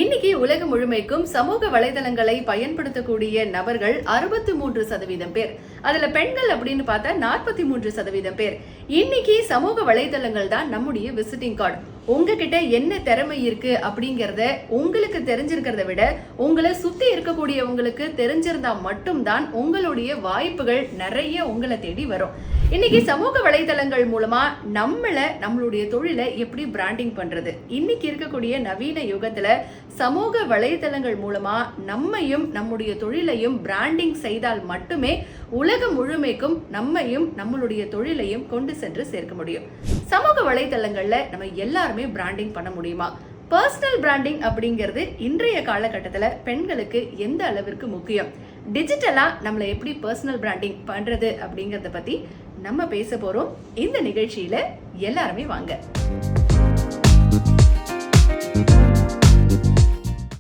இன்னைக்கு உலகம் முழுமைக்கும் சமூக வலைதளங்களை பயன்படுத்தக்கூடிய நபர்கள் 63% பேர். அதுல பெண்கள் அப்படின்னு பார்த்தா 43% பேர். இன்னைக்கு சமூக வலைதளங்கள் தான் நம்முடைய விசிட்டிங் கார்டு. உங்ககிட்ட என்ன திறமை இருக்கு அப்படிங்கறத உங்களுக்கு தெரிஞ்சிருக்கிறத விட உங்களை சுத்தி இருக்கக்கூடியவங்களுக்கு தெரிஞ்சிருந்தா மட்டும்தான் உங்களுடைய வாய்ப்புகள் நிறைய உங்களை தேடி வரும். இன்னைக்கு சமூக வலைதளங்கள் மூலமா நம்மளுடைய தொழிலை எப்படி பிராண்டிங் பண்றது? இன்னைக்கு இருக்கக்கூடிய நவீன யுகத்துல சமூக வலைதளங்கள் மூலமா நம்மையும் நம்முடைய தொழிலையும் பிராண்டிங் செய்தால் மட்டுமே உலகம் முழுமைக்கும் நம்மையும் நம்மளுடைய தொழிலையும் கொண்டு சென்று சேர்க்க முடியும். சமூக வலைதளங்கள்ல நம்ம எல்லாருமே பிராண்டிங் பண்ண முடியுமா? பர்சனல் பிராண்டிங் அப்படிங்கிறது இன்றைய காலகட்டத்துல பெண்களுக்கு எந்த அளவிற்கு முக்கியம்? டிஜிட்டலா நம்மளை எப்படி பர்சனல் பிராண்டிங் பண்றது அப்படிங்கறத பத்தி நம்ம பேச போறோம் இந்த நிகழ்ச்சியில. எல்லாருமே வாங்க.